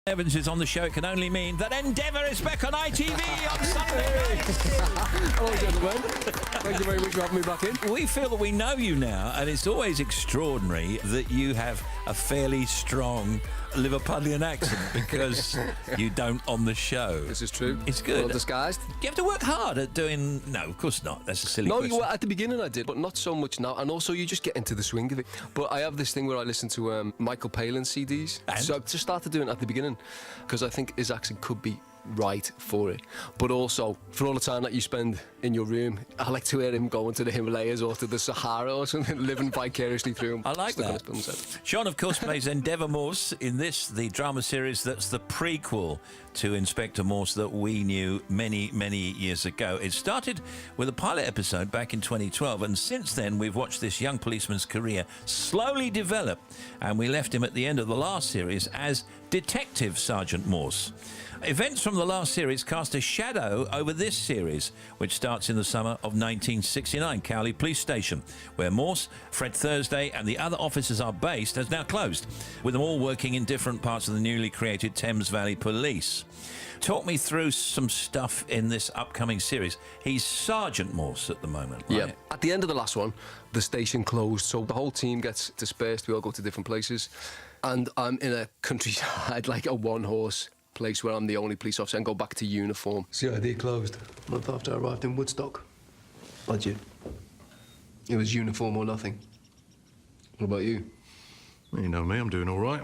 Evans is on the show. It can only mean that Endeavour is back on ITV on Sunday night. Hello, gentlemen. Thank you very much for having me back in. We feel that we know you now, and it's always extraordinary that you have a fairly strong Liverpudlian accent because you don't on the show. This is true. It's good. Well disguised. You have to work hard at doing... No, of course not. That's a silly No, question. at the beginning I did, but not so much now. And also you just get into the swing of it. But I have this thing where I listen to Michael Palin CDs. And? So I've just started doing it at the beginning because I think his accent could be right for it. But also, for all the time that you spend in your room, I like to hear him going to the Himalayas or to the Sahara or something, living vicariously through him. I like that. Shaun, of course, plays Endeavour Morse in this, the drama series that's the prequel to Inspector Morse that we knew many, many years ago. It started with a pilot episode back in 2012, and since then we've watched this young policeman's career slowly develop, and we left him at the end of the last series as Detective Sergeant Morse. Events from the last series cast a shadow over this series, which starts in the summer of 1969. Cowley Police Station, where Morse, Fred Thursday and the other officers are based, has now closed, with them all working in different parts of the newly created Thames Valley Police. Talk me through some stuff in this upcoming series. He's Sergeant Morse at the moment, right? Yeah. At the end of the last one, the station closed, so the whole team gets dispersed. We all go to different places. And I'm in a countryside, like a one-horse place where I'm the only police officer and go back to uniform. CID closed a month after I arrived in Woodstock. Budget. It was uniform or nothing. What about you? You know me, I'm doing all right.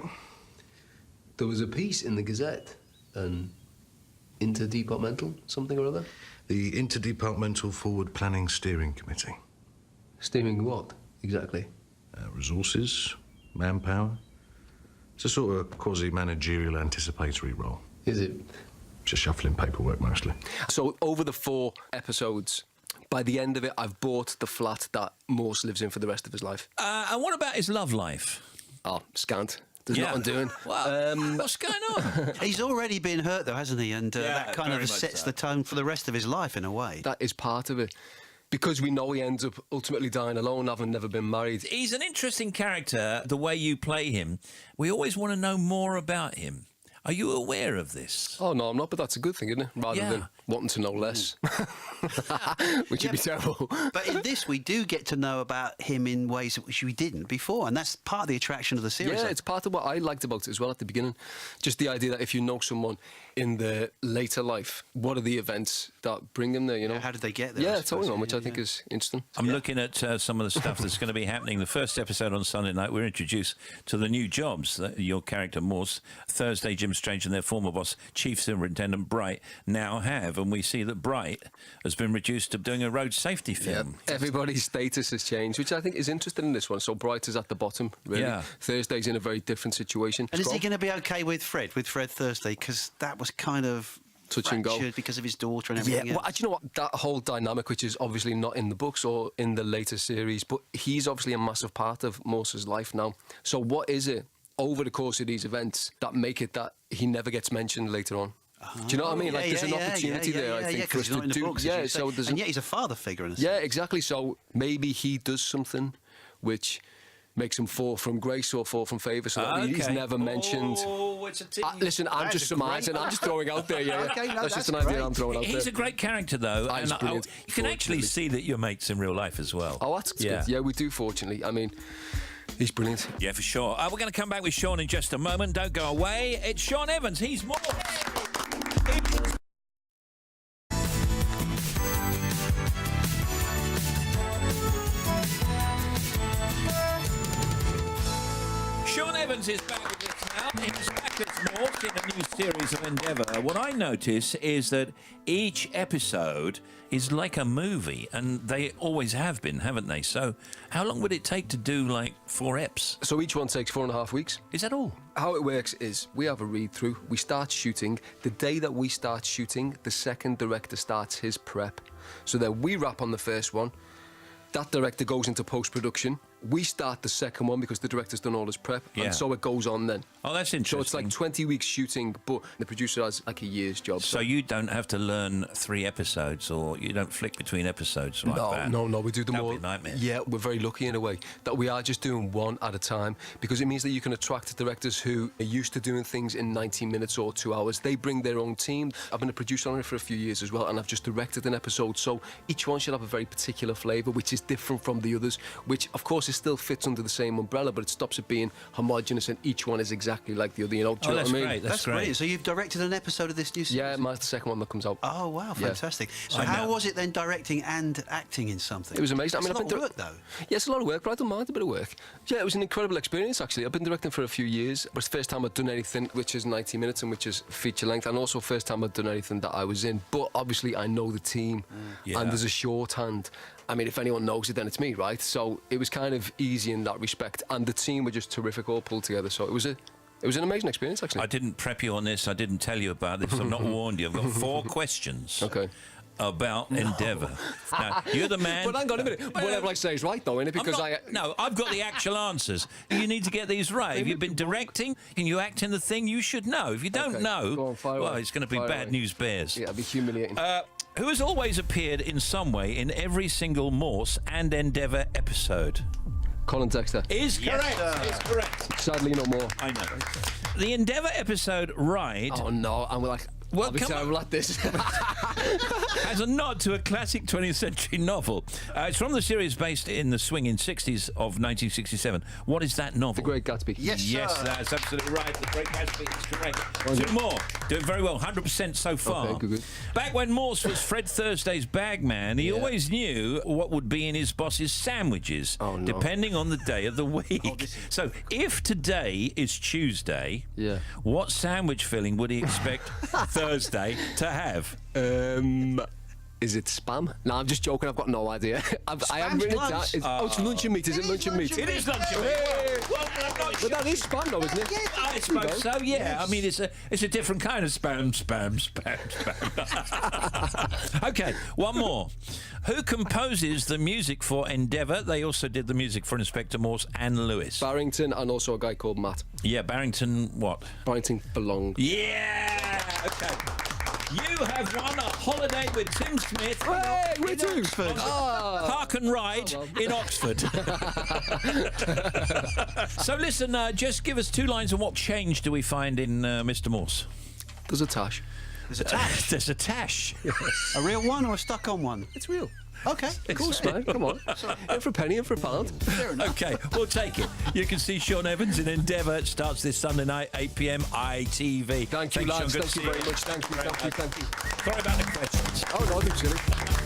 There was a piece in the Gazette, an interdepartmental something or other. The Interdepartmental Forward Planning Steering Committee. Steering what, exactly? Resources, manpower. It's a sort of quasi-managerial anticipatory role. Is it? Just shuffling paperwork, mostly. So, over the 4 episodes, by the end of it, I've bought the flat that Morse lives in for the rest of his life. And what about his love life? Oh, scant. There's nothing doing. Well, what's going on? He's already been hurt, though, hasn't he? And that kind very of much sets so. the tone for the rest of his life, in a way. That is part of it. Because we know he ends up ultimately dying alone, having never been married. He's an interesting character, the way you play him. We always want to know more about him. Are you aware of this? Oh, no, I'm not, but that's a good thing, isn't it? Rather than wanting to know less. Which would be terrible. But in this, we do get to know about him in ways which we didn't before, and that's part of the attraction of the series. Yeah, it's part of what I liked about it as well at the beginning. Just the idea that if you know someone in the later life, what are the events that bring them there, you know? Yeah, how did they get there? Yeah, totally, which I think is interesting. I'm looking at some of the stuff that's going to be happening. The first episode on Sunday night, we're introduced to the new jobs that your character, Morse, Thursday, Jim Strange and their former boss, Chief Superintendent Bright, now have. And we see that Bright has been reduced to doing a road safety film. Yeah. Everybody's status has changed, which I think is interesting in this one. So Bright is at the bottom, really. Yeah. Thursday's in a very different situation. And is he going to be okay with Fred Thursday? Because that was kind of touch and go because of his daughter and everything. Yeah, well, do you know what? That whole dynamic, which is obviously not in the books or in the later series, but he's obviously a massive part of Morse's life now. So what is it over the course of these events that make it that he never gets mentioned later on? Do you know what I mean? Like, there's an opportunity there, I think, for us to do. Yeah, so and yet he's a father figure in a sense. Yeah, exactly. So maybe he does something which makes him fall from grace or fall from favour, so that he's never mentioned. Oh, it's a tease. Listen, I'm just surmising. I'm just throwing out there. Yeah, Okay, no, that's just an that's idea great. I'm throwing out there. He's a great character, though. He's And brilliant. you can actually see that you're mates in real life as well. Oh, that's good. Yeah, we do, fortunately. I mean, he's brilliant. Yeah, for sure. We're going to come back with Shaun in just a moment. Don't go away. It's Shaun Evans. He's more. Shaun Evans is back with us now. He's back as Morse in a new series of Endeavour. What I notice is that each episode is like a movie, and they always have been, haven't they? So how long would it take to do, like, 4 eps? So each one takes 4.5 weeks. Is that all? How it works is we have a read-through. We start shooting. The day that we start shooting, the second director starts his prep. So then we wrap on the first one. That director goes into post-production. We start the second one because the director's done all his prep, Yeah. and so it goes on then. Oh, that's So interesting. it's like 20 weeks shooting, but the producer has like a year's job. So you don't have to learn 3 episodes, or you don't flick between episodes like that? No, we do them That'd all. be a nightmare. Yeah, we're very lucky in a way that we are just doing one at a time, because it means that you can attract directors who are used to doing things in 90 minutes or 2 hours. They bring their own team. I've been a producer on it for a few years as well, and I've just directed an episode. So each one should have a very particular flavour, which is different from the others, which of course it still fits under the same umbrella, but it stops it being homogenous and each one is exactly like the other. You know, do you know that's what I mean? great. That's great. brilliant. So you've directed an episode of this new series? Yeah, mine's the second one that comes out. Oh, wow, Yeah. fantastic. So I how know. was it then directing and acting in something? It was amazing. It's I mean, a I've lot been of work, though. Yeah, it's a lot of work, but I don't mind a bit of work. Yeah, it was an incredible experience, actually. I've been directing for a few years, but it's the first time I've done anything which is 90 minutes and which is feature length, and also first time I've done anything that I was in. But obviously, I know the team, Yeah. and there's a shorthand. I mean, if anyone knows it, then it's me, right? So it was kind of easy in that respect, and the team were just terrific, all pulled together. So it was an amazing experience, actually. I didn't prep you on this. I didn't tell you about this. I've not warned you. I've got 4 questions. Okay. About Endeavour. Now, you're the man. But hang on a minute. Whatever I say is right, though, innit? Because No, I've got the actual answers. You need to get these right. If you've been directing, can you act in the thing? You should know. If you don't Okay. know, Go on, fire well, away. it's going to be Fire bad away. news bears. Yeah, it'd be humiliating. Who has always appeared in some way in every single Morse and Endeavour episode? Colin Dexter. Is correct. Is correct. Sadly, no more. I know. The Endeavour episode Ride Oh, no. And we're like, Well, I'll be come on. terrible at this. has a nod to a classic 20th century novel. It's from the series based in the swinging 60s of 1967. What is that novel? The Great Gatsby. Yes, Yes, sir. that's absolutely right. The Great Gatsby is correct. Well 2 done. more. Doing very well. 100% so far. Okay, good. Back when Morse was Fred Thursday's bagman, he always knew what would be in his boss's sandwiches, Oh, no. depending on the day of the week. So, if today is Tuesday, Yeah. what sandwich filling would he expect Thursday to have? Is it spam? No, I'm just joking. I've got no idea. I haven't written it down. close. It's lunch and meat. Is it lunch and meat? It is lunch and meat. Hey! Well, I'm not But that is spam, though, isn't it? I suppose so, yeah. I mean, it's a different kind of spam. Okay, one more. Who composes the music for Endeavour? They also did the music for Inspector Morse and Lewis. Barrington and also a guy called Matt. Yeah, Barrington, what? Barrington belonged. Yeah! Okay. You have won a holiday with Tim Smith. Hey, where to? Park and Ride in Oxford. So listen, just give us 2 lines on what change do we find in Mr. Morse? There's a tash. There's a tash. There's a tash. A real one or a stuck-on one? It's real. Okay. Of course, man. Come on. In for a penny, in for a pound. Fair enough. Okay, we'll take it. You can see Shaun Evans in Endeavour. It starts this Sunday night, 8 p.m. ITV. Thank you, Thanks, Shaun. lads. Good Thank to you see very much. Thank you. Sorry about the questions. Oh, no, I think it's silly.